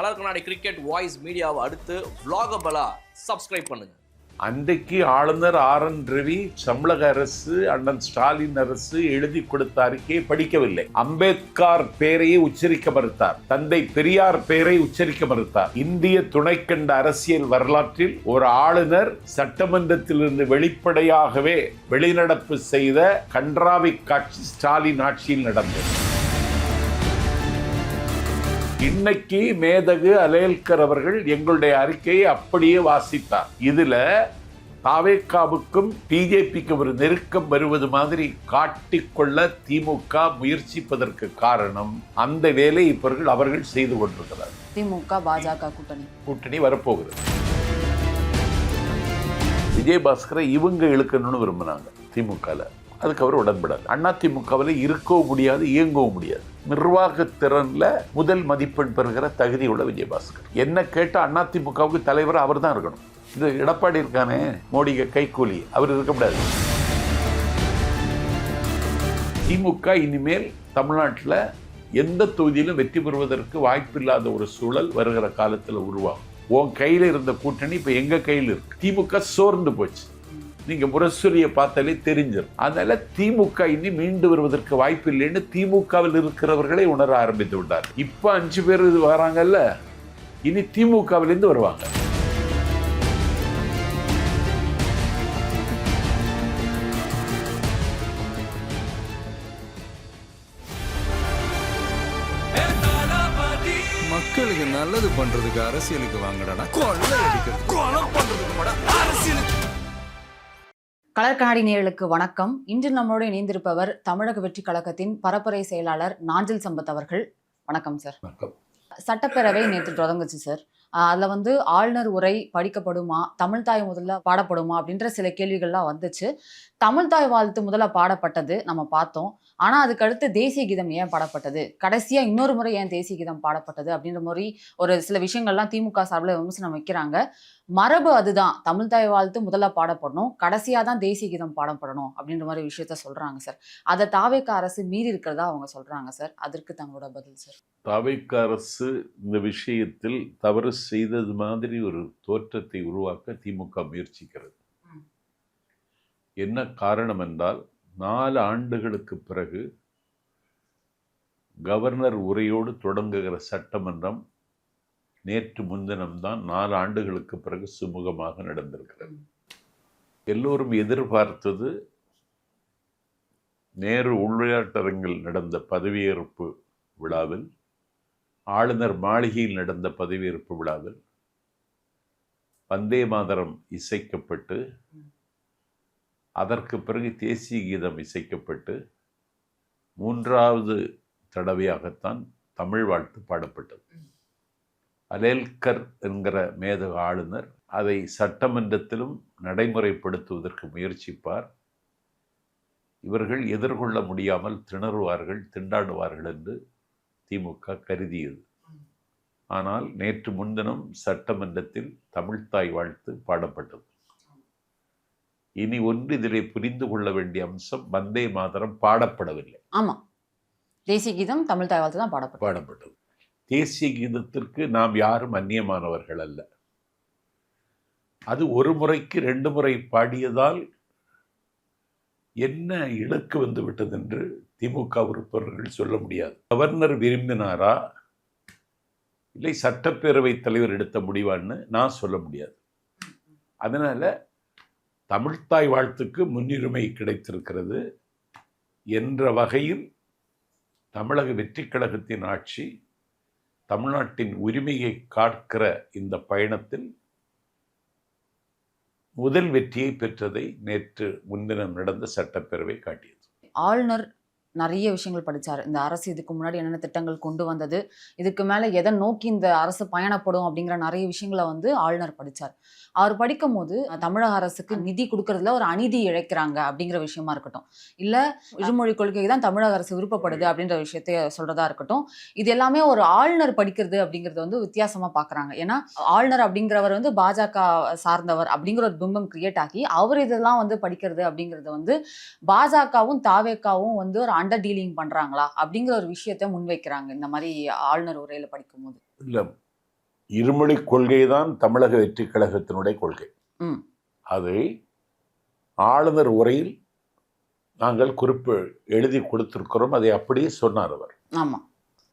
Colour கண்ணாடி cricket voice மீடியாவை அடுத்து vlogabala சப்ஸ்கிரைப் பண்ணுங்க. அன்றைக்கு ஆளுநர் ஆர்.என். ரவி தமிழக அரசு அண்ணன் ஸ்டாலின் அரசு எழுதி கொடுத்த அறிக்கையை படிக்கவில்லை. அம்பேத்கர் பெயரையே உச்சரிக்க மறுத்தார். தந்தை பெரியார் பெயரை உச்சரிக்க மறுத்தார். இந்திய துணைக்கண்ட அரசியல் வரலாற்றில் ஒரு ஆளுநர் சட்டமன்றத்திலிருந்து வெளிப்படையாகவே வெளிநடப்பு செய்த கண்றாவி காட்சி ஸ்டாலின் ஆட்சியில் நடந்தது. இன்னைக்கு மேதகு அலேல்கர் அவர்கள் எங்களுடைய அறிக்கையை அப்படியே வாசித்தார். இதுல தாவேகாவுக்கும் பிஜேபிக்கும் ஒரு நெருக்கம் வருவது மாதிரி காட்டிக்கொள்ள திமுக முயற்சிப்பதற்கு காரணம் அந்த வேலை இப்பொழுது அவர்கள் செய்து கொண்டிருக்கிறார். திமுக பாஜக கூட்டணி வரப்போகிறது. விஜயபாஸ்கரை இவங்க இழுக்கணும்னு விரும்பினாங்க திமுகல. அதுக்கு அவர் உடன்படாது. அதிமுகவில் இருக்கவும் முடியாது, இயங்கவும் முடியாது. நிர்வாக திறன்ல முதல் மதிப்பெண் பெறுகிற தகுதி உள்ள விஜயபாஸ்கர். என்ன கேட்ட அதிமுகவுக்கு தலைவர் அவர் தான் இருக்கணும். இது எடப்பாடி இருக்கானே, மோடி கைக்கூலி, அவர் இருக்க முடியாது. திமுக இனிமேல் தமிழ்நாட்டில் எந்த தொகுதியிலும் வெற்றி பெறுவதற்கு வாய்ப்பில்லாத ஒரு சூழல் வருகிற காலத்தில் உருவாகும். உன் கையில் இருந்த கூட்டணி இப்ப எங்க கையில் இருக்கு. திமுக சோர்ந்து போச்சு. நீங்க முரசொலியை பார்த்தாலே தெரிஞ்சிடும். அதனால திமுக இனி மீண்டு வருவதற்கு வாய்ப்பு இல்லைன்னு திமுகவில் இருக்கிறவர்களே உணர ஆரம்பித்து விட்டார். இப்ப 5 பேர் வராங்கல்ல, இனி திமுகவிலிருந்து வருவாங்க. மக்களுக்கு நல்லது பண்றதுக்கு அரசியலுக்கு வாங்கடா, கொலை அடிக்கிறது கொலை பண்றதுக்கு அரசியலுக்கு. கலர் கண்ணாடி நேயர்களுக்கு வணக்கம். இன்று நம்மளோடு இணைந்திருப்பவர் தமிழக வெற்றி கழகத்தின் பரப்புரை செயலாளர் நாஞ்சில் சம்பத் அவர்கள். வணக்கம் சார். சட்டப்பேரவை நேற்று தொடங்குச்சு சார். அதில் ஆளுநர் உரை படிக்கப்படுமா, தமிழ்தாய் முதல்ல பாடப்படுமா அப்படின்ற சில கேள்விகள்லாம் வந்துச்சு. தமிழ்தாய் வாழ்த்து முதல்ல பாடப்பட்டது நம்ம பார்த்தோம். ஆனால் அதுக்கடுத்து தேசிய கீதம் ஏன் பாடப்பட்டது, கடைசியாக இன்னொரு முறை ஏன் தேசிய கீதம் பாடப்பட்டது அப்படின்ற மாதிரி ஒரு சில விஷயங்கள்லாம் திமுக சார்பில் விமர்சனம் வைக்கிறாங்க. மரபு அதுதான், தமிழ்தாய் வாழ்த்து முதல்ல பாடப்படணும், கடைசியாக தான் தேசிய கீதம் பாடப்படணும் அப்படின்ற மாதிரி விஷயத்த சொல்கிறாங்க சார். அதை தாவேக அரசு மீறி இருக்கிறதா அவங்க சொல்கிறாங்க சார். அதற்கு தங்களோட பதில் சார். தாவேக அரசு இந்த விஷயத்தில் தவறு செய்தது மாதிரி ஒரு தோற்றத்தை உருவாக்க திமுக முயற்சிக்கிறது. என்ன காரணம் என்றால், 4 ஆண்டுகளுக்கு பிறகு கவர்னர் உரையோடு தொடங்குகிற சட்டமன்றம் நேற்று முன்தினம்தான் 4 ஆண்டுகளுக்கு பிறகு சுமூகமாக நடந்திருக்கிறது. எல்லோரும் எதிர்பார்த்தது நேரு உள்விளையாட்டரங்கில் நடந்த பதவியேற்பு விழாவில், ஆளுநர் மாளிகையில் நடந்த பதவியேற்பு விழாவில் வந்தே மாதரம் இசைக்கப்பட்டு, அதற்கு பிறகு தேசிய கீதம் இசைக்கப்பட்டு, 3வது தடவையாகத்தான் தமிழ் வாழ்த்து பாடப்பட்டது. அலேல்கர் என்கிற மேதக ஆளுநர் அதை சட்டமன்றத்திலும் நடைமுறைப்படுத்துவதற்கு முயற்சிப்பார். இவர்கள் எதிர்கொள்ள முடியாமல் திணறுவார்கள், திண்டாடுவார்கள் என்று திமுக கருதியது. ஆனால் நேற்று முன்தினம் சட்டமன்றத்தில் தமிழ்தாய் வாழ்த்து பாடப்பட்டது. இனி ஒன்று இதிலே புரிந்து கொள்ள வேண்டிய அம்சம், வந்தே மாதரம் பாடப்படவில்லை. ஆமா, தேசிய கீதம் தமிழ்தாய் வாழ்த்து தான் பாடப்பட்டது. தேசிய கீதத்திற்கு நாம் யாரும் அந்நியமானவர்கள் அல்ல. அது ஒரு முறைக்கு 2 முறை பாடியதால் என்ன இலக்கு வந்து விட்டது என்று திமுக உறுப்பினர்கள் சொல்ல முடியாது. கவர்னர் விரும்பினாரா இல்லை சட்டப்பேரவை தலைவர் எடுத்த முடிவான்னு நான் சொல்ல முடியாது. அதனால தமிழ்தாய் வாழ்த்துக்கு முன்னுரிமை கிடைத்திருக்கிறது என்ற வகையில் தமிழக வெற்றி கழகத்தின் ஆட்சி தமிழ்நாட்டின் உரிமையை காக்கிற இந்த பயணத்தில் முதல் வெற்றியை பெற்றதை நேற்று முன்தினம் நடந்த சட்டப்பேரவை காட்டியது. ஆளுநர் நிறைய விஷயங்கள் படித்தார். இந்த அரசு இதுக்கு முன்னாடி என்னென்ன திட்டங்கள் கொண்டு வந்தது, இதுக்கு மேலே எதை நோக்கி இந்த அரசு பயணப்படும் அப்படிங்கிற நிறைய விஷயங்களை ஆளுநர் படித்தார். அவர் படிக்கும் போது தமிழக அரசுக்கு நிதி கொடுக்கறதுல ஒரு அநீதி இழைக்கிறாங்க அப்படிங்கிற விஷயமா இருக்கட்டும், இல்லை இருமொழி கொள்கை தான் தமிழக அரசு விருப்பப்படுது அப்படின்ற விஷயத்த சொல்றதா இருக்கட்டும், இது எல்லாமே ஒரு ஆளுநர் படிக்கிறது அப்படிங்கிறது வித்தியாசமா பார்க்குறாங்க. ஏன்னா ஆளுநர் அப்படிங்கிறவர் பாஜக சார்ந்தவர் அப்படிங்கிற ஒரு பிம்பம் கிரியேட் ஆகி அவர் இதெல்லாம் படிக்கிறது அப்படிங்கிறது பாஜகவும் தாவேக்காவும் ஒரு அண்டர் டீலிங் பண்றாங்களா அப்படிங்கிற ஒரு விஷயத்தை முன்வைக்கிறாங்க இந்த மாதிரி ஆளுநர் உரையில படிக்கும் போது. இல்லை, இருமொழி கொள்கை தான் தமிழக வெற்றி கழகத்தினுடைய கொள்கை. அதை ஆளுநர் உரையில் நாங்கள் குறிப்பு எழுதி கொடுத்திருக்கிறோம். அதை அப்படியே சொன்னார் அவர்.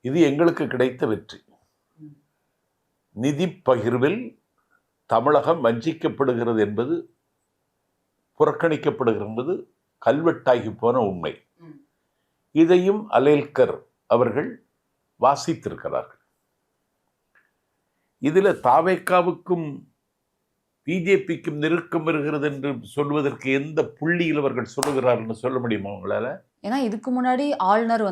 இது எங்களுக்கு கிடைத்த வெற்றி. நிதி பகிர்வில் தமிழகம் வஞ்சிக்கப்படுகிறது என்பது, புறக்கணிக்கப்படுகிறது என்பது கல்வெட்டாகி போன உண்மை. இதையும் அலேல்கர் அவர்கள் வாசித்திருக்கிறார்கள். இதில் தாவேக்காவுக்கும் பிஜேபிக்கும் நெருக்கம் வருகிறது என்று சொல்வதற்கு எந்த புள்ளியில் அவர்கள் சொல்லுகிறார்கள் சொல்ல முடியுமா உங்களால? ஏன்னா இதுக்கு முன்னாடி ஆளுநர்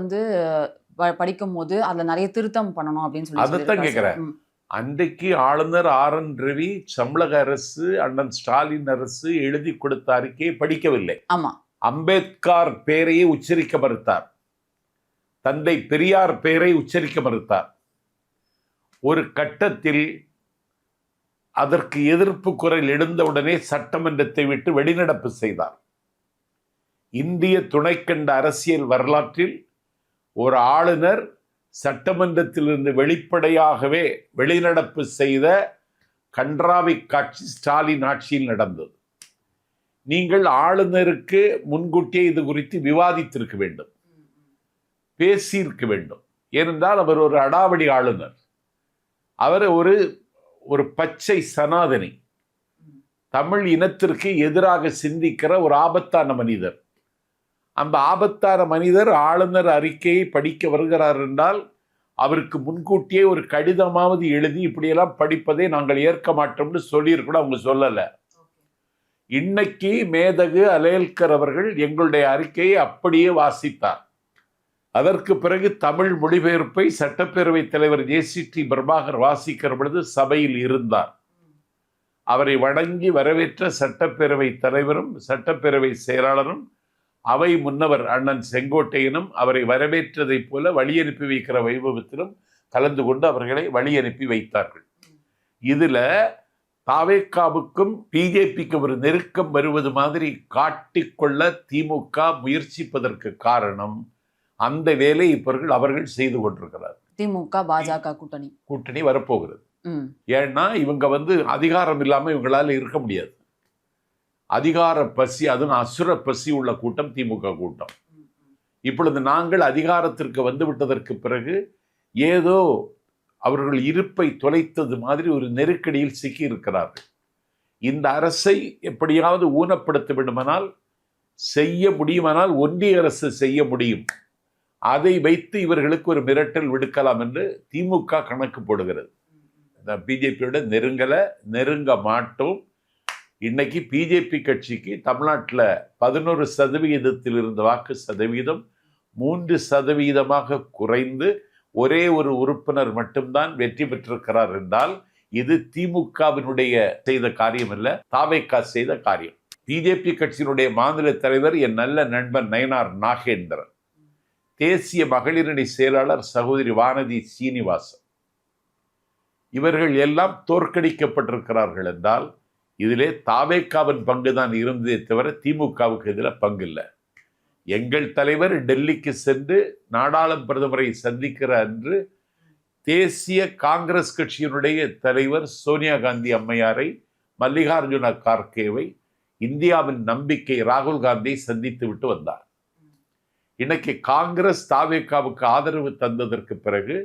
படிக்கும் போது அதுல நிறைய திருத்தம் பண்ணணும் அப்படின்னு சொல்லி அதைத்தான் கேட்கிறேன். அன்றைக்கு ஆளுநர் RN ரவி தமிழக அரசு, அண்ணன் ஸ்டாலின் அரசு எழுதி கொடுத்த அறிக்கையை படிக்கவில்லை. அம்பேத்கர் பெயரையே உச்சரிக்க மறுத்தார். தந்தை பெரியார் பெயரை உச்சரிக்க மறுத்தார். ஒரு கட்டத்தில் அதற்கு எதிர்ப்பு குரல் எழுந்தவுடனே சட்டமன்றத்தை விட்டு வெளிநடப்பு செய்தார். இந்திய துணைக்கண்ட அரசியல் வரலாற்றில் ஒரு ஆளுநர் சட்டமன்றத்திலிருந்து வெளிப்படையாகவே வெளிநடப்பு செய்த கன்றாவி காட்சி ஸ்டாலின் ஆட்சியில் நடந்தது. நீங்கள் ஆளுநருக்கு முன்கூட்டியே இது குறித்து விவாதித்திருக்க வேண்டும், பேசியிருக்க வேண்டும். ஏனென்றால் அவர் ஒரு அடாவடி ஆளுநர். அவர் ஒரு பச்சை சனாதனி, தமிழ் இனத்திற்கு எதிராக சிந்திக்கிற ஒரு ஆபத்தான மனிதர். அந்த ஆபத்தான மனிதர் ஆளுநர் அறிக்கையை படிக்க வருகிறார் என்றால் அவருக்கு முன்கூட்டியே ஒரு கடிதமாவது எழுதி இப்படியெல்லாம் படிப்பதை நாங்கள் ஏற்க மாட்டோம்னு சொல்லியிருக்கூட அவங்க சொல்லலை. இன்னைக்கு மேதகு அலேல்கர் அவர்கள் எங்களுடைய அறிக்கையை அப்படியே வாசித்தார். அதற்கு பிறகு தமிழ் மொழிபெயர்ப்பை சட்டப்பேரவைத் தலைவர் JCT பிரபாகர் வாசிக்கிற பொழுது சபையில் இருந்தார். அவரை வணங்கி வரவேற்ற சட்டப்பேரவை தலைவரும் சட்டப்பேரவை செயலாளரும் அவை முன்னவர் அண்ணன் செங்கோட்டையனும் அவரை வரவேற்றதைப் போல வழி அனுப்பி வைக்கிற வைபவத்திலும் கலந்து கொண்டு அவர்களை வழி அனுப்பி வைத்தார்கள். இதுல தாவேக்காவுக்கும் பிஜேபிக்கும் ஒரு நெருக்கம் வருவது மாதிரி காட்டிக்கொள்ள திமுக முயற்சிப்பதற்கு காரணம் அந்த வேலை இப்பவர்கள் அவர்கள் செய்து கொண்டிருக்கிறார். திமுக பாஜக கூட்டணி வரப்போகிறது. ஏன்னா இவங்க அதிகாரம் இல்லாம இவங்களால இருக்க முடியாது. அதிகார பசி, அதுவும் அசுர பசி உள்ள கூட்டம் திமுக கூட்டம். இப்பொழுது நாங்கள் அதிகாரத்திற்கு வந்துவிட்டதற்கு பிறகு ஏதோ அவர்கள் இருப்பை தொலைத்தது மாதிரி ஒரு நெருக்கடியில் சிக்கி இருக்கிறார்கள். இந்த அரசை எப்படியாவது ஊனப்படுத்த வேண்டுமானால், செய்ய முடியுமானால் ஒன்றிய அரசு செய்ய முடியும். அதை வைத்து இவர்களுக்கு ஒரு மிரட்டல் விடுக்கலாம் என்று திமுக கணக்கு போடுகிறது. பிஜேபியோட நெருங்க மாட்டோம். இன்னைக்கு பிஜேபி கட்சிக்கு தமிழ்நாட்டில் 11% இருந்த வாக்கு சதவீதம் 3% குறைந்து ஒரே ஒரு உறுப்பினர் மட்டும்தான் வெற்றி பெற்றிருக்கிறார் என்றால் இது திமுகவினுடைய செய்த காரியம் அல்ல, தாவேக்கா செய்த காரியம். பிஜேபி கட்சியினுடைய மாநில தலைவர் என் நல்ல நண்பன் நயனார் நாகேந்திரன், தேசிய மகளிரணி செயலாளர் சகோதரி வானதி சீனிவாசன், இவர்கள் எல்லாம் தோற்கடிக்கப்பட்டிருக்கிறார்கள் என்றால் இதிலே தாவேக்காவின் பங்கு தான் இருந்ததே தவிர திமுகவுக்கு இதில் பங்கு இல்லை. எங்கள் தலைவர் டெல்லிக்கு சென்று நாடாளுமன்ற பிரதமரை சந்திக்கிற அன்று தேசிய காங்கிரஸ் கட்சியினுடைய தலைவர் சோனியா காந்தி அம்மையாரை, மல்லிகார்ஜுன கார்கேவை, இந்தியாவின் நம்பிக்கை ராகுல் காந்தியை சந்தித்து விட்டு வந்தார். இன்னைக்கு காங்கிரஸ் தாவேக்காவுக்கு ஆதரவு தந்ததற்கு பிறகு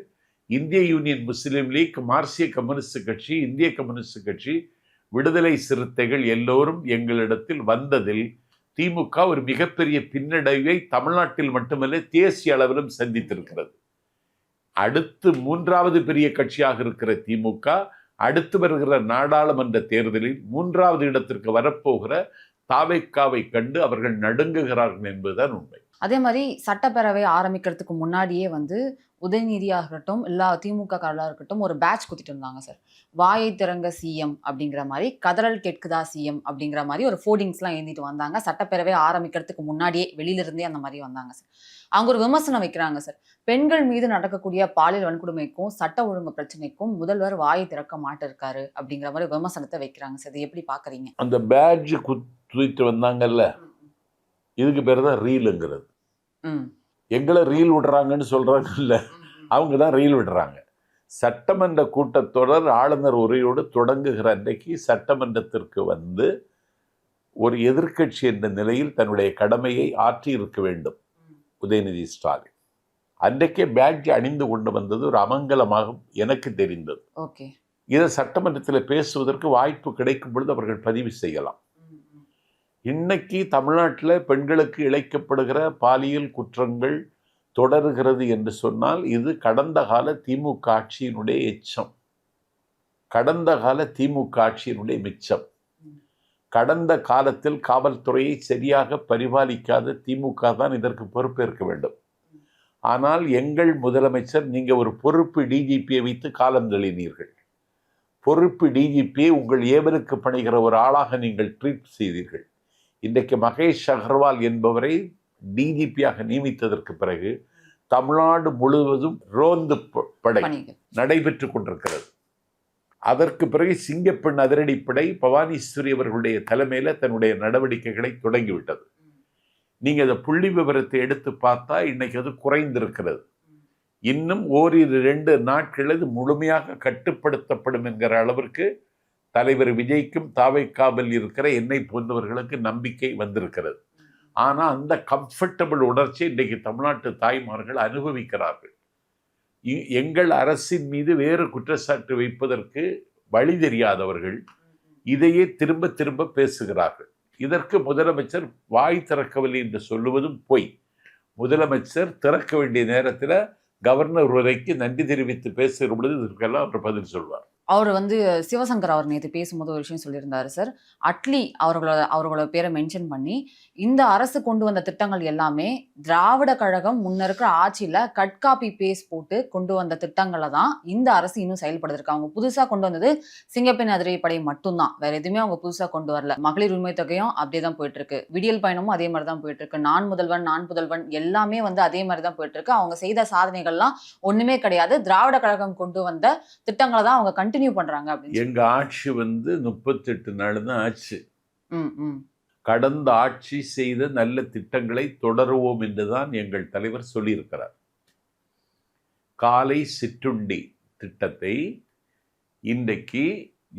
இந்திய யூனியன் முஸ்லீம் லீக், மார்க்சிய கம்யூனிஸ்ட் கட்சி, இந்திய கம்யூனிஸ்ட் கட்சி, விடுதலை சிறுத்தைகள் எல்லோரும் எங்களிடத்தில் வந்ததில் திமுக ஒரு மிகப்பெரிய பின்னடைவை தமிழ்நாட்டில் மட்டுமல்ல தேசிய அளவிலும் சந்தித்திருக்கிறது. அடுத்து 3வது பெரிய கட்சியாக இருக்கிற திமுக அடுத்து வருகிற நாடாளுமன்ற தேர்தலில் 3வது இடத்திற்கு வரப்போகிற தாவேக்காவை கண்டு அவர்கள் நடுங்குகிறார்கள் என்பதுதான் உண்மை. அதே மாதிரி சட்டப்பேரவை ஆரம்பிக்கிறதுக்கு முன்னாடியே உதயநிதியாக இருக்கட்டும், எல்லா திமுக காரர்களாக இருக்கட்டும், ஒரு பேட்ச் குத்திட்டு இருந்தாங்க சார். வாயை திறங்க சிஎம் அப்படிங்கிற மாதிரி, கதறல் கேட்குதா சிஎம் அப்படிங்கிற மாதிரி ஒரு ஃபோர்டிங்ஸ்லாம் எழுதிட்டு வந்தாங்க. சட்டப்பேரவை ஆரம்பிக்கிறதுக்கு முன்னாடியே வெளியிலிருந்தே அந்த மாதிரி வந்தாங்க சார். அவங்க ஒரு விமர்சனம் வைக்கிறாங்க சார். பெண்கள் மீது நடக்கக்கூடிய பாலியல் வன்கொடுமைக்கும் சட்ட ஒழுங்கு பிரச்சனைக்கும் முதல்வர் வாயை திறக்க மாட்டிருக்காரு அப்படிங்கிற மாதிரி விமர்சனத்தை வைக்கிறாங்க சார். இதை எப்படி பாக்குறீங்க? அந்த பேட்ஜ் குத்திட்டு வந்தாங்கல்ல, இதுக்கு பேர் தான் ரீலுங்கிறது. எங்களை ரீல் விடுறாங்கன்னு சொல்றாங்கல்ல, அவங்க தான் ரீல் விடுறாங்க. சட்டமன்ற கூட்டத்தொடர் ஆளுநர் உரையோடு தொடங்குகிற அன்றைக்கு சட்டமன்றத்திற்கு வந்து ஒரு எதிர்க்கட்சி என்ற நிலையில் தன்னுடைய கடமையை ஆற்றி இருக்க வேண்டும் உதயநிதி ஸ்டாலின். அன்றைக்கே பேட்ஜ் அணிந்து கொண்டு வந்தது ஒரு அமங்கலமாக எனக்கு தெரிந்தது. இதை சட்டமன்றத்தில் பேசுவதற்கு வாய்ப்பு கிடைக்கும் பொழுது அவர்கள் பதிவு செய்யலாம். இன்னைக்கு தமிழ்நாட்டில் பெண்களுக்கு இழைக்கப்படுகிற பாலியல் குற்றங்கள் தொடருகிறது என்று சொன்னால் இது கடந்த கால திமுக ஆட்சியினுடைய எச்சம், கடந்த கால திமுக ஆட்சியினுடைய மிச்சம். கடந்த காலத்தில் காவல்துறையை சரியாக பரிபாலிக்காத திமுக தான் இதற்கு பொறுப்பேற்க வேண்டும். ஆனால் எங்கள் முதலமைச்சர், நீங்க ஒரு பொறுப்பு டிஜிபியை வைத்து காலம் தள்ளினீர்கள். பொறுப்பு டிஜிபியை உங்கள் ஏவலுக்கு பணிகிற ஒரு ஆளாக நீங்கள் ட்ரீட் செய்தீர்கள். இன்றைக்கு மகேஷ் அகர்வால் என்பவரை டிஜிபியாக நியமித்ததற்கு பிறகு தமிழ்நாடு முழுவதும் ரோந்து படை நடைபெற்று கொண்டிருக்கிறது. அதற்கு பிறகு சிங்கப்பெண் அதிரடிப்படை பவானீஸ்வரி அவர்களுடைய தலைமையில் தன்னுடைய நடவடிக்கைகளை தொடங்கிவிட்டது. நீங்க அந்த புள்ளி விவரத்தை எடுத்து பார்த்தா இன்னைக்கு அது குறைந்திருக்கிறது. இன்னும் ஓரிரு 2 நாட்கள் இது முழுமையாக கட்டுப்படுத்தப்படும் என்கிற அளவிற்கு தலைவர் விஜய்க்கும் தாவைக்காவில் இருக்கிற என்னை போன்றவர்களுக்கு நம்பிக்கை வந்திருக்கிறது. ஆனால் அந்த கம்ஃபர்டபுள் உணர்ச்சி இன்றைக்கு தமிழ்நாட்டு தாய்மார்கள் அனுபவிக்கிறார்கள். எங்கள் அரசின் மீது வேறு குற்றச்சாட்டு வைப்பதற்கு வழி தெரியாதவர்கள் இதையே திரும்ப திரும்ப பேசுகிறார்கள். இதற்கு முதலமைச்சர் வாய் திறக்கவில்லை என்று சொல்லுவதும் பொய். முதலமைச்சர் திறக்க வேண்டிய நேரத்தில் கவர்னர் உரைக்கு நன்றி தெரிவித்து பேசுகிற பொழுது இதற்கெல்லாம் அவர் பதில் சொல்வார். அவர் சிவசங்கர் அவர் நேற்று பேசும்போது ஒரு விஷயம் சொல்லியிருந்தாரு சார். அட்லி அவர்களோட பேரை மென்ஷன் பண்ணி இந்த அரசு கொண்டு வந்த திட்டங்கள் எல்லாமே திராவிட கழகம் முன்ன இருக்கிற ஆட்சியில கட் காப்பி பேஸ்ட் போட்டு கொண்டு வந்த திட்டங்களை தான் இந்த அரசு இன்னும் செயல்படுத்திருக்கு. அவங்க புதுசா கொண்டு வந்தது சிங்கப்பெண் அதிரடிப்படை மட்டும்தான், வேற எதுவுமே அவங்க புதுசா கொண்டு வரல. மகளிர் உரிமை தொகையும் அப்படியே தான் போயிட்டு இருக்கு, விடியல் பயணமும் அதே மாதிரி தான் போயிட்டு இருக்கு, நான் புதல்வன் எல்லாமே அதே மாதிரி தான் போயிட்டு இருக்கு. அவங்க செய்த சாதனைகள்லாம் ஒண்ணுமே கிடையாது, திராவிட கழகம் கொண்டு வந்த திட்டங்களை தான் அவங்க கண்டினியூ பண்றாங்க. எங்க ஆட்சி 38 நாள் தான் ஆச்சு. கடந்த ஆட்சி செய்த நல்ல திட்டங்களை தொடருவோம் என்றுதான் எங்கள் தலைவர் சொல்லியிருக்கிறார். காலை சிற்றுண்டி திட்டத்தை இன்றைக்கு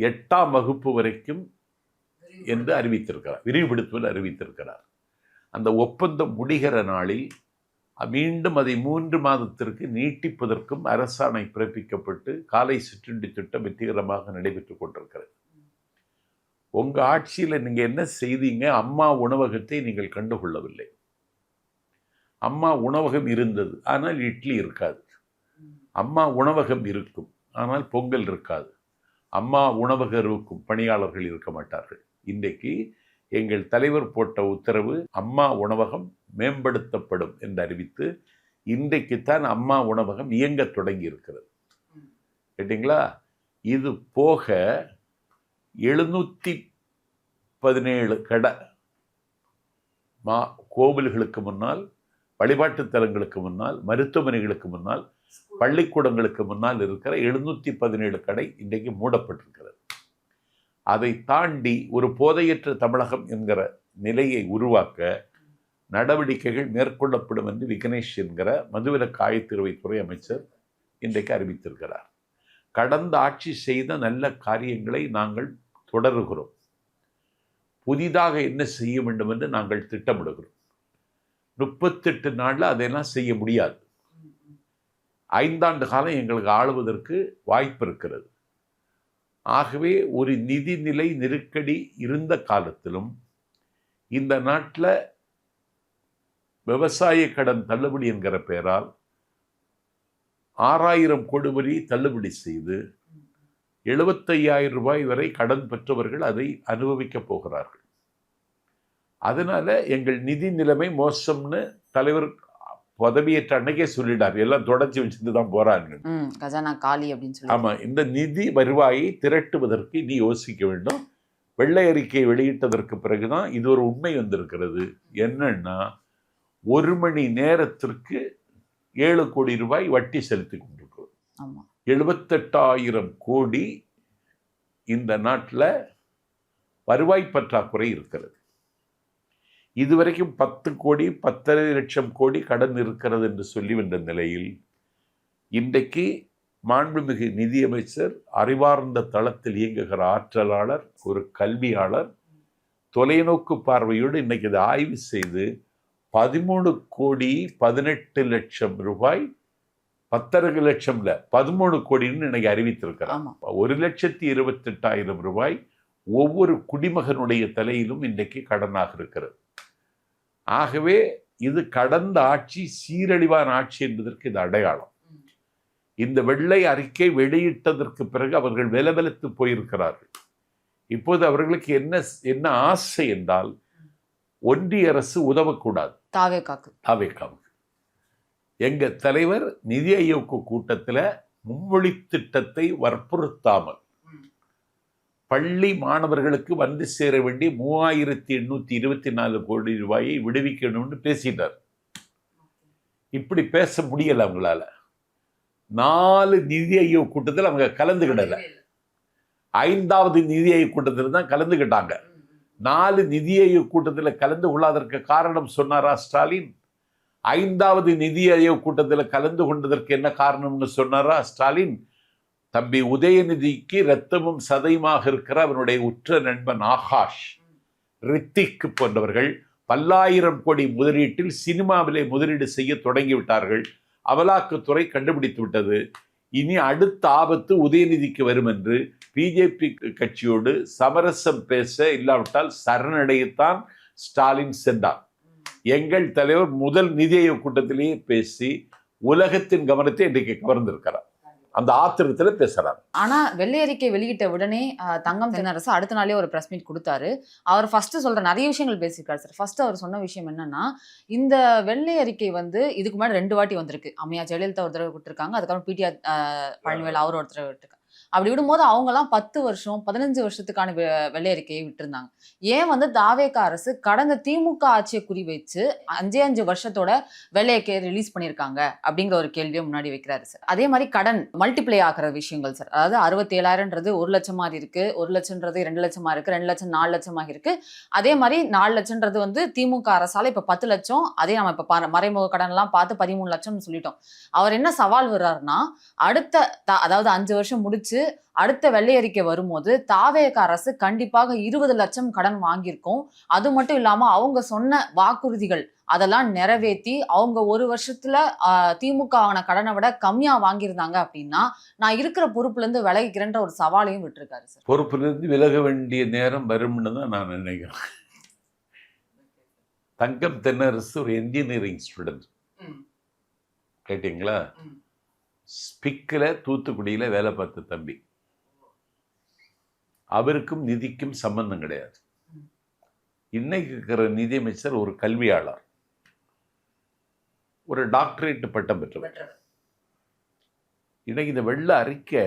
8ஆம் வகுப்பு வரைக்கும் என்று அறிவித்திருக்கிறார், விரிவுபடுத்துவதில் அறிவித்திருக்கிறார். அந்த ஒப்பந்தம் முடிகிற நாளில் மீண்டும் அதை 3 மாதத்திற்கு நீட்டிப்பதற்கும் அரசாணை பிறப்பிக்கப்பட்டு காலை சிற்றுண்டி திட்டம் வெற்றிகரமாக நடைபெற்று கொண்டிருக்கிறது. உங்க ஆட்சியில் நீங்க என்ன செய்தீங்க? அம்மா உணவகத்தை நீங்கள் கண்டுகொள்ளவில்லை. அம்மா உணவகம் இருந்தது, ஆனால் இட்லி இருக்காது. அம்மா உணவகம் இருக்கும், ஆனால் பொங்கல் இருக்காது. அம்மா உணவகம் இருக்கும், பணியாளர்கள் இருக்க மாட்டார்கள். இன்றைக்கு எங்கள் தலைவர் போட்ட உத்தரவு அம்மா உணவகம் மேம்படுத்தப்படும் என்று அறிவித்து இன்றைக்குத்தான் அம்மா உணவகம் இயங்க தொடங்கி இருக்கிறது. கேட்டீங்களா? இது போக 717 கடை கோவில்களுக்கு முன்னால், வழிபாட்டு தலங்களுக்கு முன்னால், மருத்துவமனைகளுக்கு முன்னால், பள்ளிக்கூடங்களுக்கு முன்னால் இருக்கிற 717 கடை இன்றைக்கு மூடப்பட்டிருக்கிறது. அதை தாண்டி ஒரு போதையற்ற தமிழகம் என்கிற நிலையை உருவாக்க நடவடிக்கைகள் மேற்கொள்ளப்படும் என்று விக்னேஷ் என்கிற மதுவிலக்கு ஆயத்தீர்வைத்துறை அமைச்சர் இன்றைக்கு அறிவித்திருக்கிறார். கடந்த ஆட்சி செய்த நல்ல காரியங்களை நாங்கள் தொடருகிறோம். புதிதாக என்ன செய்ய வேண்டும் என்று நாங்கள் திட்டமிடுகிறோம். 38 நாளில் அதையெல்லாம் செய்ய முடியாது. 5 ஆண்டு காலம் எங்களுக்கு ஆளுவதற்கு வாய்ப்பு இருக்கிறது. ஆகவே ஒரு நிதிநிலை நெருக்கடி இருந்த காலத்திலும் இந்த நாட்டில் விவசாய கடன் தள்ளுபடி என்கிற பெயரால் 6000 கோடி வரை தள்ளுபடி செய்து 75,000 ரூபாய் வரை கடன் பெற்றவர்கள் அதை அனுபவிக்க போகிறார்கள். அதனால எங்கள் நிதி நிலைமை மோசம்னு தலைவர் பதவியேற்ற அன்னைக்கே சொல்லிட்டார். எல்லாம் தொடர்ச்சி வச்சுட்டு தான் போறாங்க. கஜானா காலி அப்படின்னு சொல்லி. ஆமா, இந்த நிதி வருவாயை திரட்டுவதற்கு நீ யோசிக்க வேண்டும். வெள்ளை அறிக்கை வெளியிட்டதற்கு பிறகுதான் இது ஒரு உண்மை வந்திருக்கிறது. என்னன்னா 1 மணி நேரத்திற்கு 7 கோடி ரூபாய் வட்டி செலுத்தி கொண்டிருக்கிறோம். 78,000 கோடி இந்த நாட்டில் வருவாய் பற்றாக்குறை இருக்கிறது. இதுவரைக்கும் 10 கோடி 10.5 லட்சம் கோடி கடன் இருக்கிறது என்று சொல்லி வந்த நிலையில் இன்றைக்கு மாண்புமிகு நிதியமைச்சர் அறிவார்ந்த தளத்தில் இயங்குகிற ஆற்றலாளர், ஒரு கல்வியாளர், தொலைநோக்கு பார்வையோடு இன்னைக்கு இதை ஆய்வு செய்து 13,18,00,000 ரூபாய், 10 லட்சம் இல்ல 13 கோடின்னு இன்னைக்கு அறிவித்திருக்கிறார். 1,28,000 ரூபாய் ஒவ்வொரு குடிமகனுடைய தலையிலும் இன்றைக்கு கடனாக இருக்கிறது. ஆகவே இது கடந்த ஆட்சி சீரழிவான ஆட்சி என்பதற்கு இது அடையாளம். இந்த வெள்ளை அறிக்கை வெளியிட்டதற்கு பிறகு அவர்கள் வெலவெலத்து போயிருக்கிறார்கள். இப்போது அவர்களுக்கு என்ன ஆசை என்றால், ஒன்றிய அரசு உதவக்கூடாது. தாவேக்காவுக்கு எங்க தலைவர் நிதி ஆயோக் கூட்டத்தில் மும்மொழி திட்டத்தை வற்புறுத்தாமல் பள்ளி மாணவர்களுக்கு வந்து சேர வேண்டிய 3,824 கோடி ரூபாயை விடுவிக்கணும்னு பேசிட்டார். இப்படி பேச முடியல அவங்களால. 4 நிதி ஆயோக் கூட்டத்தில் அவங்க கலந்துக்கிடல. 5வது நிதி ஆயோக் கூட்டத்தில் தான் கலந்துக்கிட்டாங்க. 4 நிதி ஆயோக் கூட்டத்தில் கலந்து கொள்ளாதற்கு காரணம் சொன்னாரா ஸ்டாலின்? 5வது நிதி ஆயோக் கூட்டத்தில் கலந்து கொண்டதற்கு என்ன காரணம்னு சொன்னாரா ஸ்டாலின்? தம்பி உதயநிதிக்கு இரத்தமும் சதையுமாக இருக்கிற அவனுடைய உற்ற நண்பன் ஆகாஷ், ரித்திக் போன்றவர்கள் பல்லாயிரம் கோடி முதலீட்டில் சினிமாவிலே முதலீடு செய்ய தொடங்கிவிட்டார்கள். அமலாக்கத்துறை கண்டுபிடித்து விட்டது. இனி அடுத்த ஆபத்து உதயநிதிக்கு வரும் என்று பிஜேபி கட்சியோடு சமரசம் பேச, இல்லாவிட்டால் சரணடையத்தான் ஸ்டாலின் சென்றார். எங்கள் தலைவர் முதல் நிதி ஆயோக் கூட்டத்திலேயே பேசி உலகத்தின் கவனத்தை இன்றைக்கு கவர்ந்திருக்கிறார். அந்த ஆத்திரத்தில் பேசுறாரு. ஆனா வெள்ளை அறிக்கை வெளியிட்ட உடனே தங்கம் தென்னரசு அடுத்த நாளே ஒரு பிரஸ் மீட் கொடுத்தாரு. அவர் ஃபர்ஸ்ட் சொல்ற நிறைய விஷயங்கள் பேசியிருக்காரு சார். ஃபர்ஸ்ட் அவர் சொன்ன விஷயம் என்னன்னா, இந்த வெள்ளை அறிக்கை இதுக்கு முன்னாடி 2 வாட்டி வந்திருக்கு. அம்மையா ஜெயலலிதா ஒரு தடவை விட்டுருக்காங்க, அதுக்கப்புறம் பிடிஆர் பழனிவேல் அவர் ஒரு தடவை விட்டுருக்காங்க. அப்படி விடும்போது அவங்கலாம் 10 வருஷம் 15 வருஷத்துக்கான வெள்ளை அறிக்கையை விட்டுருந்தாங்க. ஏன் தாவேக அரசு கடந்த திமுக ஆட்சியை குறி வச்சு 5 வருஷத்தோட வெள்ளை அறிக்கையை ரிலீஸ் பண்ணியிருக்காங்க அப்படிங்கிற ஒரு கேள்வியை முன்னாடி வைக்கிறாரு சார். அதே மாதிரி கடன் மல்டிப்ளை ஆகிற விஷயங்கள் சார். அதாவது 67,000ன்றது 1 லட்சமா இருக்கு, 1 லட்சம்ன்றது 2 லட்சமா இருக்கு, 2 லட்சம் 4 லட்சமாக இருக்கு. அதே மாதிரி 4 லட்சம்ன்றது திமுக அரசால இப்ப 10 லட்சம், அதே நம்ம இப்ப மறைமுக கடன் எல்லாம் பார்த்து 13 லட்சம்னு சொல்லிட்டோம். அவர் என்ன சவால் வர்றாருன்னா, அடுத்த அதாவது 5 வருஷம் முடிச்சு அடுத்த வெள்ளை அறிக்கை வரும்போது தாவேக அரசு கண்டிப்பாக 20 லட்சம் கடன் வாங்கியிருக்கோம். அது மட்டும் இல்லாம அவங்க சொன்ன வாக்குறுதிகள் அதெல்லாம் நிறைவேற்றி அவங்க 1 வருஷத்துல திமுக ஆன கடனை விட கம்மியா வாங்கியிருந்தாங்க அப்படின்னா நான் இருக்கிற பொறுப்புல இருந்து விலகிக்கிறேன்ற ஒரு சவாலையும் விட்டுருக்காரு சார். பொறுப்புல இருந்து விலக வேண்டிய நேரம் வரும்னு தான் நான் நினைக்கிறேன். தங்கம் தென்னரசு ஒரு என்ஜினியரிங் ஸ்டூடெண்ட், கேட்டீங்களா? ஸ்பிக்கில் தூத்துக்குடியில வேலை பார்த்த தம்பி. அவருக்கும் நிதிக்கும் சம்பந்தம் கிடையாது. இன்னைக்கு இருக்கிற நிதியமைச்சர் ஒரு கல்வியாளர், ஒரு டாக்டரேட் பட்டம் பெற்றவர். இன்னைக்கு இந்த வெள்ள அறிக்கை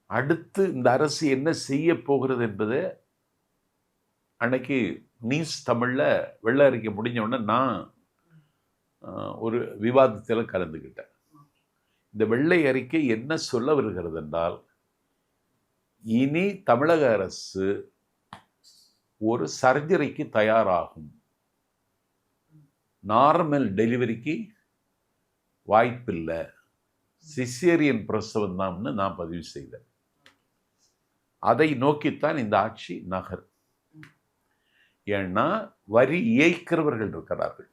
அடுத்து இந்த அரசு என்ன செய்ய போகிறது என்பது அன்னைக்கு நியூஸ் தமிழ்ல வெள்ள அறிக்கை முடிஞ்ச உடனே நான் ஒரு விவாதத்தில் கலந்துக்கிட்டேன். இந்த வெள்ளை அறிக்கை என்ன சொல்ல வருகிறது என்றால், இனி தமிழக அரசு ஒரு சர்ஜரிக்கு தயாராகும், நார்மல் டெலிவரிக்கு வாய்ப்பில்லை, சிசேரியன் பிரசவம் தான்னு நான் பதிவு செய்தேன். அதை நோக்கித்தான் இந்த ஆட்சி நகர். ஏன்னா வரி ஏய்க்கிறவர்கள் இருக்கிறார்கள்,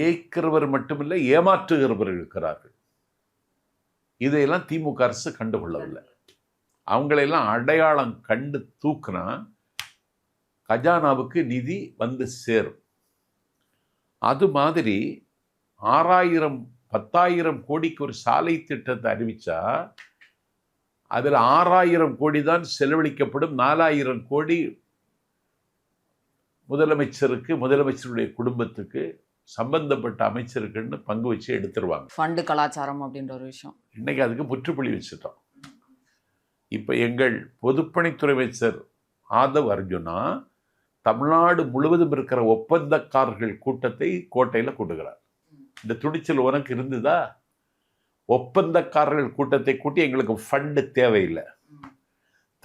ஏய்க்கிறவர் மட்டுமில்லை ஏமாற்றுகிறவர்கள் இருக்கிறார்கள். இதையெல்லாம் திமுக அரசு கண்டுகொள்ளவில்லை. அவங்களையெல்லாம் அடையாளம் கண்டு தூக்குனா கஜானாவுக்கு நிதி வந்து சேரும். அது மாதிரி 6,000 10,000 கோடிக்கு ஒரு சாலை திட்டத்தை அறிவிச்சா அதில் 6,000 கோடி தான் செலவழிக்கப்படும். 4,000 கோடி முதலமைச்சருக்கு, முதலமைச்சருடைய குடும்பத்துக்கு, சம்பந்தப்பட்ட அமைச்சருக்குன்னு பங்கு வச்சு எடுத்துருவாங்க. ஃபண்டு கலாச்சாரம் அப்படின்ற ஒரு விஷயம் இன்னைக்கு அதுக்கு முற்றுப்புள்ளி வச்சுட்டோம். இப்போ எங்கள் பொதுப்பணித்துறை அமைச்சர் ஆதவ் அர்ஜுனா தமிழ்நாடு முழுவதும் இருக்கிற ஒப்பந்தக்காரர்கள் கூட்டத்தை கோட்டையில் கூட்டுகிறார். இந்த துணிச்சல் உனக்கு இருந்ததா? ஒப்பந்தக்காரர்கள் கூட்டத்தை கூட்டி எங்களுக்கு ஃபண்டு தேவையில்லை,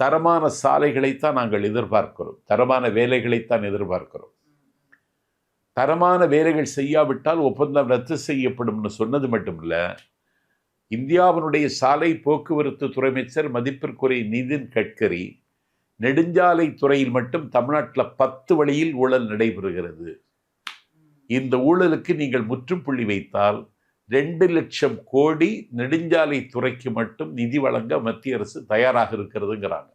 தரமான சாலைகளைத்தான் நாங்கள் எதிர்பார்க்கிறோம், தரமான வேலைகளைத்தான் எதிர்பார்க்கிறோம். தரமான வேலைகள் செய்யாவிட்டால் ஒப்பந்தம் ரத்து செய்யப்படும்னு சொன்னது மட்டும் இல்லை, இந்தியாவினுடைய சாலை போக்குவரத்து துறை அமைச்சர் மதிப்பிற்குரிய நிதின் கட்கரி நெடுஞ்சாலை துறையில் மட்டும் தமிழ்நாட்டில் 10 வழியில் ஊழல் நடைபெறுகிறது, இந்த ஊழலுக்கு நீங்கள் முற்றுப்புள்ளி வைத்தால் 2 லட்சம் கோடி நெடுஞ்சாலை துறைக்கு மட்டும் நிதி வழங்க மத்திய அரசு தயாராக இருக்கிறதுங்கிறாங்க.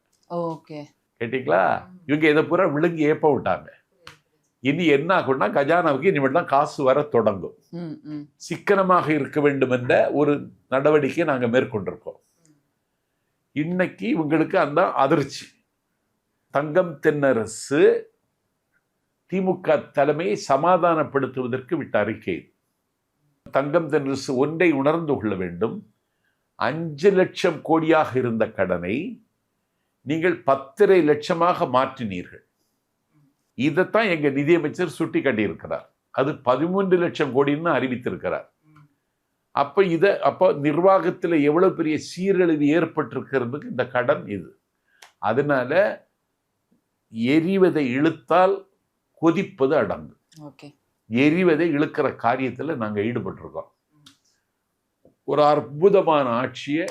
ஓகே, கேட்டீங்களா? இவங்க இதை பூரா விழுங்கி ஏப்ப விட்டாங்க. இனி என்ன ஆகும்னா கஜானாவுக்கு இனிமேல் தான் காசு வர தொடங்கும். சிக்கனமாக இருக்க வேண்டும் என்ற ஒரு நடவடிக்கை நாங்கள் மேற்கொண்டிருக்கோம். இன்னைக்கு இவங்களுக்கு அந்த அதிர்ச்சி. தங்கம் தென்னரசு திமுக தலைமையை சமாதானப்படுத்துவதற்கு விட்ட அறிக்கை. தங்கம் தென்னரசு ஒன்றை உணர்ந்து கொள்ள வேண்டும், 5 லட்சம் கோடியாக இருந்த கடனை நீங்கள் 10.5 லட்சமாக மாற்றினீர்கள். இதைத்தான் எங்க நிதியமைச்சர் சுட்டி காட்டியிருக்கிறார். அது 13 லட்சம் கோடின்னு அறிவித்திருக்கிறார். அப்போ நிர்வாகத்தில் எவ்வளவு பெரிய சீரழிவு ஏற்பட்டிருக்கிறதுக்கு இந்த கடன் இது. அதனால எரிவதை இழுத்தால் கொதிப்பது அடங்கும். எரிவதை இழுக்கிற காரியத்தில் நாங்கள் ஈடுபட்டிருக்கோம். ஒரு அற்புதமான ஆட்சியை,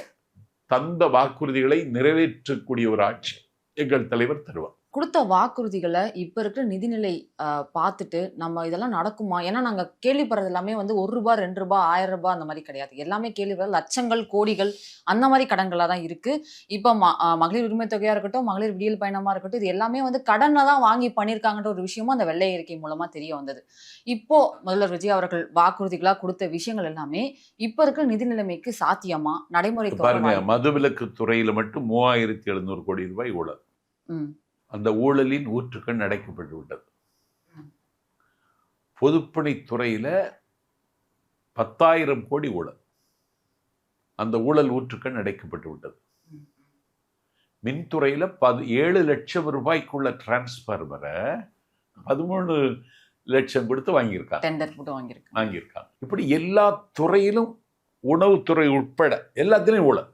தந்த வாக்குறுதிகளை நிறைவேற்றக்கூடிய ஒரு ஆட்சி எங்கள் தலைவர் தருவார். கொடுத்த வாக்குறுதிகளை இப்ப இருக்கிற நிதிநிலை பார்த்துட்டு நம்ம இதெல்லாம் நடக்குமா? ஏன்னா நாங்க கேள்விப்படுறது எல்லாமே வந்து 1 ரூபாய் 2 ரூபாய் 1000 ரூபாய் அந்த மாதிரி கிடையாது. எல்லாமே கேள்விப்படுற லட்சங்கள் கோடிகள் அந்த மாதிரி கடன்களா தான் இருக்கு. இப்ப மகளிர் உரிமை தொகையா இருக்கட்டும், மகளிர் விடியல் பயணமா இருக்கட்டும், இது எல்லாமே வந்து கடனை தான் வாங்கி பண்ணியிருக்காங்கன்ற ஒரு விஷயமும் அந்த வெள்ளை அறிக்கை மூலமா தெரிய வந்தது. இப்போ முதல்வர் விஜய் அவர்கள் வாக்குறுதிகளா கொடுத்த விஷயங்கள் எல்லாமே இப்ப இருக்கிற நிதி நிலைமைக்கு சாத்தியமா, நடைமுறைக்கு பாருங்க? மதுவிலக்கு துறையில மட்டும் 3700 கோடி ரூபாய் ஊழல். அந்த ஊழலின் ஊற்றுக்கண் அடைக்கப்பட்டு விட்டது. பொதுப்பணித்துறையில 10,000 கோடி ஊழல், அந்த ஊழல் ஊற்றுக்கண் அடைக்கப்பட்டு விட்டது. மின்துறையில 7 லட்சம் ரூபாய்க்குள்ள டிரான்ஸ்ஃபார்மரை 13 லட்சம் கொடுத்து வாங்கியிருக்காங்க. இப்படி எல்லா துறையிலும், உணவுத்துறை உட்பட எல்லாத்திலையும் ஊழல்.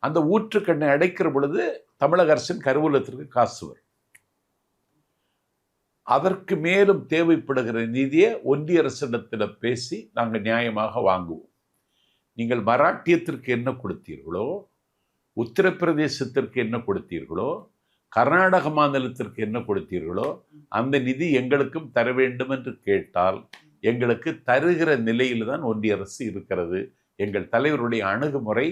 அந்த ஊற்றுக்கண்ணை அடைக்கிற பொழுது தமிழக அரசின் கருவூலத்திற்கு காசு வரும். அதற்கு மேலும் தேவைப்படுகிற நிதியை ஒன்றிய அரசிடத்தில் பேசி நாங்கள் நியாயமாக வாங்குவோம். நீங்கள் மராட்டியத்திற்கு என்ன கொடுத்தீர்களோ, உத்தரப்பிரதேசத்திற்கு என்ன கொடுத்தீர்களோ, கர்நாடக மாநிலத்திற்கு என்ன கொடுத்தீர்களோ, அந்த நிதி எங்களுக்கும் தர வேண்டும் என்று கேட்டால் எங்களுக்கு தருகிற நிலையில் தான் ஒன்றிய அரசு இருக்கிறது. எங்கள் தலைவருடைய அணுகுமுறை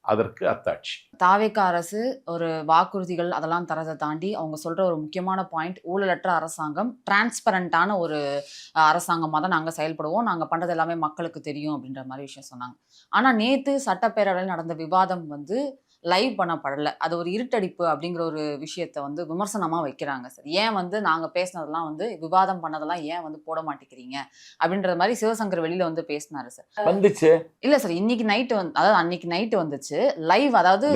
அதற்கு அத்தாட்சி. தாவேகா அரசு ஒரு வாக்குறுதிகள் அதெல்லாம் தரதை தாண்டி அவங்க சொல்ற ஒரு முக்கியமான பாயிண்ட், ஊழலற்ற அரசாங்கம், டிரான்ஸ்பரண்டான ஒரு அரசாங்கமாக தான் நாங்கள் செயல்படுவோம், நாங்கள் பண்றது எல்லாமே மக்களுக்கு தெரியும் அப்படின்ற மாதிரி விஷயம் சொன்னாங்க. ஆனா நேத்து சட்டப்பேரவையில் நடந்த விவாதம் வந்து லைவ் பண்ணப்படலை. அது ஒரு இருட்டடிப்பு அப்படிங்கிற ஒரு விஷயத்த வந்து விமர்சனமா வைக்கிறாங்க சார். ஏன் வந்து நாங்க பேசினதெல்லாம் வந்து விவாதம் பண்ணதெல்லாம் ஏன் வந்து போட மாட்டேங்கிறீங்க அப்படின்ற மாதிரி சிவசங்கர் வெளியில வந்து பேசினாரு சார். வந்துச்சு இல்ல சார், இன்னைக்கு நைட்டு அதாவது அன்னைக்கு நைட்டு வந்துச்சு லைவ், அதாவது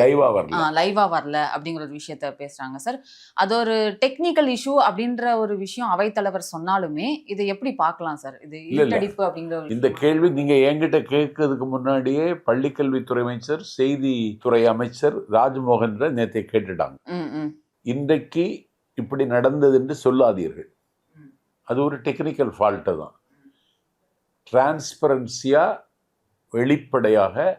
லைவா வரல அப்படிங்கிற ஒரு விஷயத்த பேசுறாங்க சார். அது ஒரு டெக்னிக்கல் இஷ்யூ அப்படின்ற ஒரு விஷயம் அவைத்தலைவர் சொன்னாலுமே இதை எப்படி பார்க்கலாம் சார்? இது இருட்டடிப்பு அப்படிங்கிற இந்த கேள்வி நீங்க என்கிட்ட கேட்கறதுக்கு முன்னாடியே பள்ளிக்கல்வித்துறை அமைச்சர், செய்தித்துறை அமைச்சர் ராஜ்மோகன் நேற்றை கேட்டுட்டாங்க. இன்றைக்கு இப்படி நடந்தது என்று சொல்லாதீர்கள், அது ஒரு டெக்னிக்கல் ஃபால்ட்டு தான். டிரான்ஸ்பரன்சியா, வெளிப்படையாக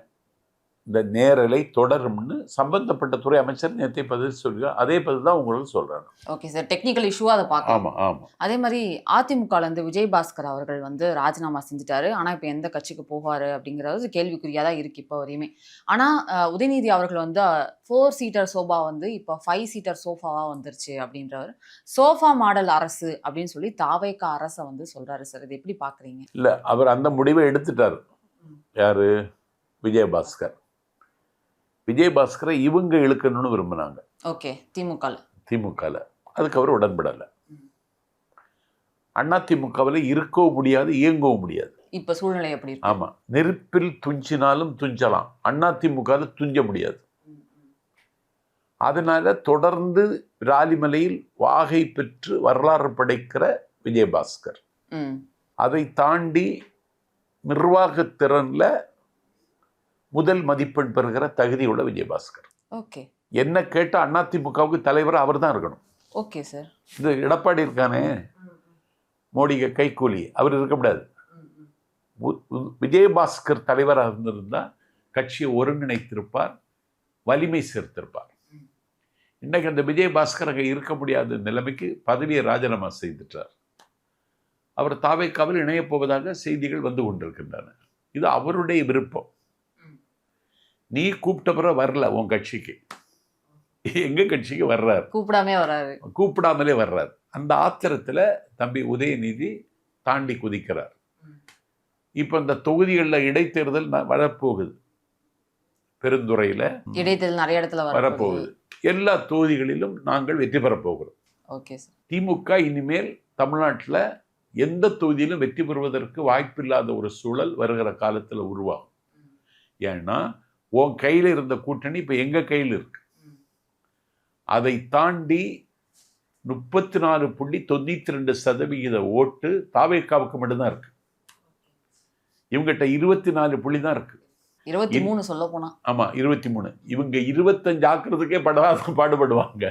இந்த நேரலை தொடரும்னு சம்பந்தப்பட்ட துறை அமைச்சர் நேற்றை பதில் சொல்லுங்க. அதே பதில் தான் உங்களுக்கு சொல்றாங்க. ஓகே சார், டெக்னிக்கல் இஷ்யூ அதை பார்க்கலாம். ஆமா. அதே மாதிரி அதிமுகல இருந்து விஜயபாஸ்கர் அவர்கள் வந்து ராஜினாமா செஞ்சுட்டாரு. ஆனா இப்ப எந்த கட்சிக்கு போவாரு அப்படிங்கிறது கேள்விக்குறியா தான் இருக்கு இப்போ வரையுமே. ஆனா உதயநிதி அவர்கள் வந்து 4 சீட்டர் சோபா வந்து இப்போ 5 சீட்டர் சோஃபாவா வந்துருச்சு அப்படின்றவர். சோஃபா மாடல் அரசு அப்படின்னு சொல்லி தாவேகா அரசை வந்து சொல்றாரு சார். இது எப்படி பாக்குறீங்க? இல்ல, அவர் அந்த முடிவை எடுத்துட்டாரு. யாரு? விஜயபாஸ்கர். விஜயபாஸ்கரை இவங்க இழுக்கணும்னு விரும்பினாங்க. ஓகே, திமுகல. அதுக்கு அவர் உடன்படலை. அதிமுகவில் இருக்கவும் முடியாது, இயங்கவும் முடியாது. இப்ப சூழ்நிலை எப்படி? ஆமா, நெருப்பில் துஞ்சினாலும் துஞ்சலாம், அதிமுகவில் துஞ்ச முடியாது. அதனால தொடர்ந்து ராலிமலையில் வாகை பெற்று வரலாறு படைக்கிற விஜயபாஸ்கர், அதை தாண்டி நிர்வாக திறன்ல முதல் மதிப்பெண் பெறுகிற தகுதியுள்ள விஜயபாஸ்கர். ஓகே, என்ன கேட்ட அதிமுகவுக்கு தலைவர் அவர் தான் இருக்கணும். Okay sir. இது எடப்பாடி இருக்கானே, மோடி கைக்கூலி, அவர் இருக்க முடியாது. விஜயபாஸ்கர் தலைவராக இருந்திருந்தா கட்சியை ஒருங்கிணைத்திருப்பார், வலிமை சேர்த்திருப்பார். இன்னைக்கு அந்த விஜயபாஸ்கர் அங்கே இருக்க முடியாத நிலைமைக்கு பதவியை ராஜினாமா செய்துட்டார். அவர் தாவேக்காவில் இணையப் போவதாக செய்திகள் வந்து கொண்டிருக்கின்றன. இது அவருடைய விருப்பம். நீ கூப்பிட்ட பிறகு வரல உன் கட்சிக்கு, எங்க கட்சிக்கு வர்றாரு, கூப்பிடாமலே வர்றாரு. அந்த ஆத்திரத்துல தம்பி உதயநிதி தாண்டி குதிக்கிறார். இப்ப இந்த தொகுதிகளில் இடைத்தேர்தல் வரப்போகுது, பெருந்துறையில இடைத்தேர்தல் நிறைய இடத்துல வரப்போகுது. எல்லா தொகுதிகளிலும் நாங்கள் வெற்றி பெறப் போகிறோம். திமுக இனிமேல் தமிழ்நாட்டில் எந்த தொகுதியிலும் வெற்றி பெறுவதற்கு வாய்ப்பில்லாத ஒரு சூழல் வருகிற காலத்தில் உருவாகும். ஏன்னா உன் கையில் இருந்த கூட்டணி இப்போ எங்கள் கையில் இருக்கு. அதை தாண்டி 34.92% ஓட்டு தாவேக்காவுக்கு மட்டும்தான் இருக்கு. இவங்ககிட்ட 24 புள்ளி தான் இருக்கு. 23 சொல்ல போனா. ஆமா 23. இவங்க 25 ஆக்குறதுக்கே பாடுபடுவாங்க.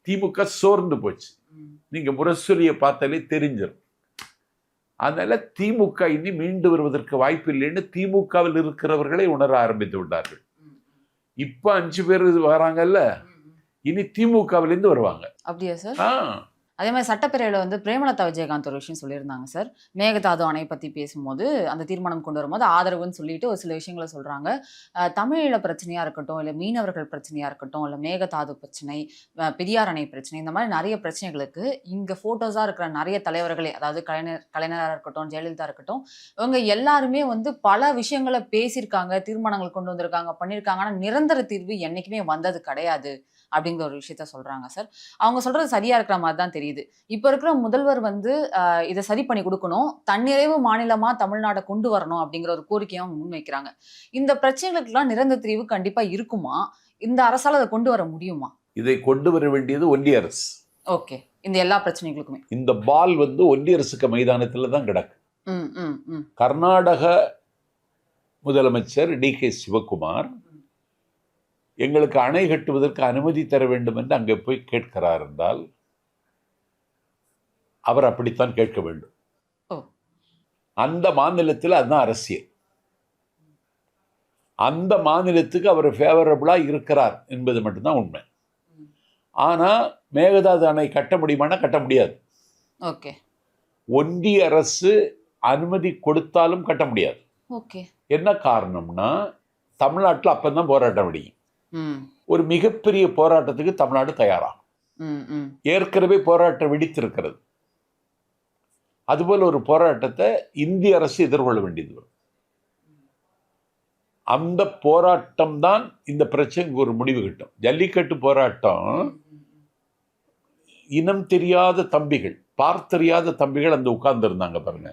திமுக சோர்ந்து போச்சு. நீங்க முரசொலியை பார்த்தாலே தெரிஞ்சிடும். அதனால திமுக இனி மீண்டு வருவதற்கு வாய்ப்பு இல்லைன்னு திமுகவில் இருக்கிறவர்களே உணர ஆரம்பித்து விட்டார்கள். இப்ப 5 பேர் வராங்கல்ல, இனி திமுகவிலிருந்து வருவாங்க. அப்படியா சார்? அதே மாதிரி சட்டப்பேரவையில் வந்து பிரேமலதா விஜயகாந்த் ஒரு விஷயம் சொல்லியிருந்தாங்க சார். மேகதாது அணை பற்றி பேசும்போது அந்த தீர்மானம் கொண்டு வரும்போது ஆதரவுன்னு சொல்லிட்டு ஒரு சில விஷயங்களை சொல்கிறாங்க. தமிழீழ பிரச்சனையாக இருக்கட்டும், இல்லை மீனவர்கள் பிரச்சனையாக இருக்கட்டும், இல்லை மேகதாது பிரச்சனை, பெரியார் அணை பிரச்சனை, இந்த மாதிரி நிறைய பிரச்சனைகளுக்கு இங்கே ஃபோட்டோஸாக இருக்கிற நிறைய தலைவர்களே, அதாவது கலைஞராக இருக்கட்டும், ஜெயலலிதா இருக்கட்டும், இவங்க எல்லாருமே வந்து பல விஷயங்களை பேசியிருக்காங்க, தீர்மானங்கள் கொண்டு வந்திருக்காங்க, பண்ணியிருக்காங்க. ஆனால் நிரந்தர தீர்வு என்றைக்குமே வந்தது கிடையாது அப்படிங்கிற ஒரு விஷயத்த சொல்றாங்க சார். அவங்க சொல்றது சரியா இருக்கிற மாதிரி தான் தெரியுது. இப்ப இருக்கிற முதல்வர் வந்து இதை சரி பண்ணி கொடுக்கணும், தன்னிறைவு மாநிலமா தமிழ்நாட்டை கொண்டு வரணும் அப்படிங்கிற ஒரு கோரிக்கையை அவங்க முன்வைக்கிறாங்க. இந்த பிரச்சனைகளுக்கெல்லாம் நிரந்தர தீர்வு கண்டிப்பா இருக்குமா? இந்த அரசால அதை கொண்டு வர முடியுமா? இதை கொண்டு வர வேண்டியது ஒன்றிய அரசு. ஓகே, இந்த எல்லா பிரச்சனைகளுக்குமே இந்த பால் வந்து ஒன்றிய அரசுக்கு மைதானத்தில் தான் கிடக்கு. கர்நாடக முதலமைச்சர் DK சிவகுமார் எங்களுக்கு அணை கட்டுவதற்கு அனுமதி தர வேண்டும் என்று அங்கே போய் கேட்கிறார் என்றால் அவர் அப்படித்தான் கேட்க வேண்டும். அந்த மாநிலத்தில் அதுதான் அரசியல். அந்த மாநிலத்துக்கு அவர் ஃபேவரபிளா இருக்கிறார் என்பது மட்டும்தான் உண்மை. ஆனா மேகதாது அணை கட்ட முடியுமானா கட்ட முடியாது. ஒன்றிய அரசு அனுமதி கொடுத்தாலும் கட்ட முடியாது. என்ன காரணம்னா தமிழ்நாட்டில் அப்பதான் போராட்டம் வெடிக்கும். ஒரு மிகப்பெரிய போராட்டத்துக்கு தமிழ்நாடு தயாராகும். ஏற்கனவே போராட்டம் வெடித்திருக்கிறது. அதுபோல ஒரு போராட்டத்தை இந்திய அரசு எதிர்கொள்ள வேண்டியது வரும். அந்த போராட்டம் தான் இந்த பிரச்சனைக்கு ஒரு முடிவு கிட்டும். ஜல்லிக்கட்டு போராட்டம் இனம் தெரியாத தம்பிகள், பார்த்தறியாத தம்பிகள் அந்த உட்கார்ந்து இருந்தாங்க பாருங்க.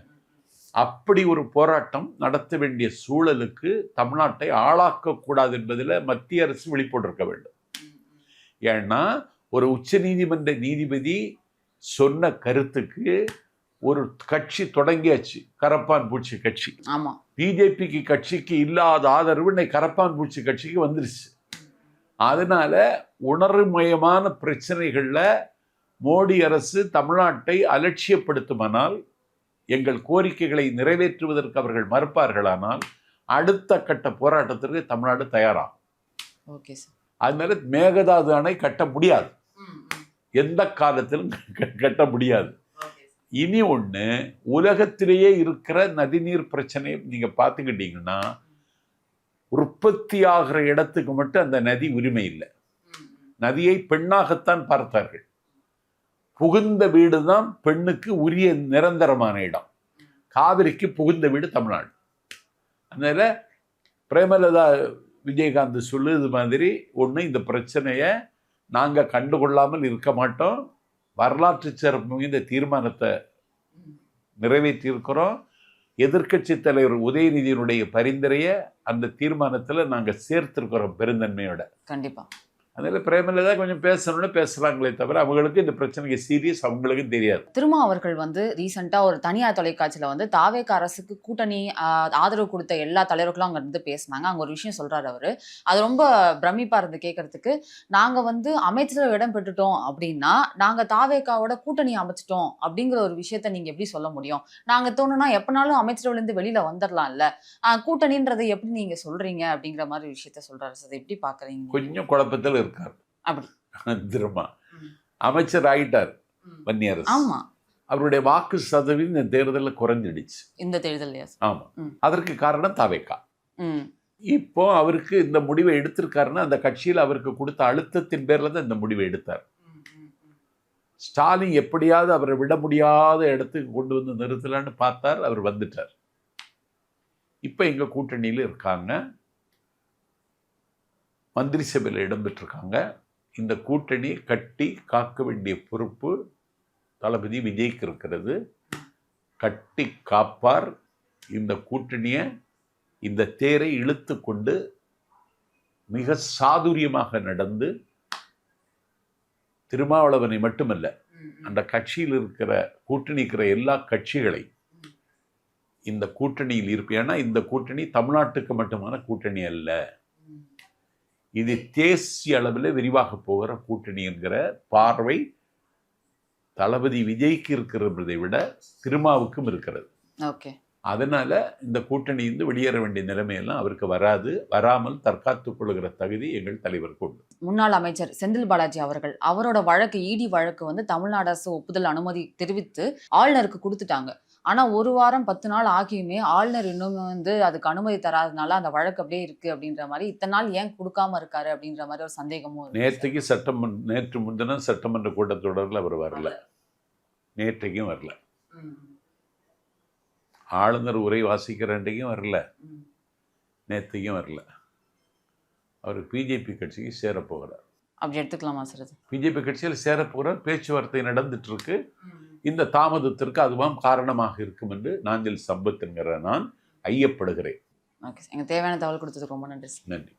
அப்படி ஒரு போராட்டம் நடத்த வேண்டிய சூழலுக்கு தமிழ்நாட்டை ஆளாக்கக்கூடாது என்பதில் மத்திய அரசு விழிப்போடு இருக்க வேண்டும். ஏன்னா ஒரு உச்ச நீதிமன்ற நீதிபதி சொன்ன கருத்துக்கு ஒரு கட்சி தொடங்கியாச்சு, கரப்பான் பூச்சி கட்சி. பிஜேபிக்கு கட்சிக்கு இல்லாத ஆதரவு இன்னைக்கு கரப்பான் பூச்சி கட்சிக்கு வந்துருச்சு. அதனால உணர்வுமயமான பிரச்சனைகள்ல மோடி அரசு தமிழ்நாட்டை அலட்சியப்படுத்துமானால், எங்கள் கோரிக்கைகளை நிறைவேற்றுவதற்கு அவர்கள் மறுப்பார்களானால் அடுத்த கட்ட போராட்டத்திற்கு தமிழ்நாடு தயாராகும். அதனால மேகதாது அணை கட்ட முடியாது, எந்த காலத்திலும் கட்ட முடியாது. இனி ஒன்று, உலகத்திலேயே இருக்கிற நதிநீர் பிரச்சனை நீங்க பார்த்துக்கிட்டீங்கன்னா உற்பத்தி ஆகிற இடத்துக்கு மட்டும் அந்த நதி உரிமை இல்லை. நதியை பெண்ணாகத்தான் பார்த்தார்கள். புகுந்த வீடு தான் பெண்ணுக்கு உரிய நிரந்தரமான இடம். காவிரிக்கு புகுந்த வீடு தமிழ்நாடு. அதனால பிரேமலதா விஜயகாந்த் சொல்லுது மாதிரி ஒன்று, இந்த பிரச்சனையை நாங்கள் கண்டுகொள்ளாமல் இருக்க மாட்டோம். வரலாற்று சிறப்பு இந்த தீர்மானத்தை நிறைவேற்றி இருக்கிறோம். எதிர்க்கட்சி தலைவர் உதயநிதியினுடைய பரிந்துரையை அந்த தீர்மானத்தில் நாங்கள் சேர்த்திருக்கிறோம் பெருந்தன்மையோட. கண்டிப்பா அதனால பிரேமலதா கொஞ்சம் பேசணும்னு பேசுறாங்களே தவிர அவங்களுக்கு இந்த பிரச்சனைக்கு சீரியஸ் அவங்களுக்கும் தெரியாது. திருமா அவர்கள் ரீசெண்டா ஒரு தனியார் தொலைக்காட்சியில தாவேக அரசுக்கு கூட்டணி ஆதரவு கொடுத்த எல்லா தலைவர்களும் அங்க இருந்து பேசினாங்க. அங்க ஒரு விஷயம் சொல்றாரு அவரு. அது ரொம்ப பிரமிப்பா இருந்து கேட்கறதுக்கு. நாங்க அமைச்சரவை இடம் பெற்றுட்டோம் அப்படின்னா நாங்க தாவேகாவோட கூட்டணி அமைச்சிட்டோம் அப்படிங்கிற ஒரு விஷயத்த நீங்க எப்படி சொல்ல முடியும்? நாங்க தோணுனா எப்பனாலும் அமைச்சரவையில இருந்து வெளியில வந்துடலாம்ல, கூட்டணின்றதை எப்படி நீங்க சொல்றீங்க அப்படிங்கிற மாதிரி விஷயத்த சொல்றாரு. அதை எப்படி பாக்குறீங்க? கொஞ்சம் குழப்பத்தில் இருக்கார். அப்படி திருமா அமைச்சர் ஆயிட்டார் வன்னியரசு. ஆமா, அவருடைய வாக்கு சதவீதம் இந்த தேர்தலில் குறைஞ்சிடுச்சு. இந்த தேர்தல் ஆமா, அதற்கு காரணம் தாவேகா. ம். இப்போ அவருக்கு இந்த முடிவை எடுத்திருக்காருன்னா அந்த கட்சியில் அவருக்கு கொடுத்த அழுத்தத்தின் பேர்ல தான் இந்த முடிவை எடுத்தார். ஸ்டாலின் எப்படியாவது அவரை விட முடியாத இடத்துக்கு கொண்டு வந்து நிறுத்தலான்னு பார்த்தார். அவர் வந்துட்டார். இப்ப எங்க கூட்டணியில இருக்காங்க, மந்திரி சபையில் இடம்பெற்றிருக்காங்க. இந்த கூட்டணியை கட்டி காக்க வேண்டிய பொறுப்பு தளபதி விஜய்க்கு இருக்கிறது. கட்டி காப்பார். இந்த கூட்டணியை, இந்த தேரை இழுத்து கொண்டு மிக சாதுரியமாக நடந்து திருமாவளவனை மட்டுமல்ல, அந்த கட்சியில் இருக்கிற கூட்டணி இருக்கிற எல்லா கட்சிகளை இந்த கூட்டணியில் இருப்பேன்னா இந்த கூட்டணி தமிழ்நாட்டுக்கு மட்டுமான கூட்டணி அல்ல, இது தேசிய அளவில் விரிவாக போகிற கூட்டணி என்கிற பார்வை தளபதி விஜய்க்கு இருக்கிறதை விட திருமாவுக்கும் இருக்கிறது. அதனால இந்த கூட்டணி வெளியேற வேண்டிய நிலைமையெல்லாம் அவருக்கு வராது. வராமல் தற்காத்துக் கொள்கிற தகுதி எங்கள் தலைவருக்கு உண்டு. முன்னாள் அமைச்சர் செந்தில் பாலாஜி அவர்கள் அவரோட வழக்கு இடி வழக்கு தமிழ்நாடு அரசு ஒப்புதல் அனுமதி தெரிவித்து ஆளுநருக்கு கொடுத்துட்டாங்க. ஆனா 1 வாரம் 10 நாள் ஆகியுமே ஆளுநர் இன்னும் அதுக்கு அனுமதி தராதனால அந்த வழக்கு அப்படியே இருக்கு அப்படின்ற மாதிரி இத்தனை நாள் ஏன் கொடுக்காம இருக்காரு அப்படின்ற மாதிரி ஒரு சந்தேகமும். நேற்று முன்தினம் சட்டமன்ற கூட்டத்தொடரில் அவர் வரல. நேற்றைக்கும் வரல. ஆளுநர் உரை வாசிக்கிற அன்றைக்கும் வரல, நேற்றைக்கும் வரல. அவர் பிஜேபி கட்சிக்கு சேரப்போகிறார். அப்படி எடுத்துக்கலாமா சார்? பிஜேபி கட்சியில் சேரப்போகிறார். பேச்சுவார்த்தை நடந்துட்டு இருக்கு. இந்த தாமதத்திற்கு அதுவும் காரணமாக இருக்கும் என்று நாஞ்சில் சம்பத் என்கிற நான் ஐயப்படுகிறேன். ஓகே, எங்க தேவையான தகவல் கொடுத்ததுக்கு ரொம்ப நன்றி. நன்றி.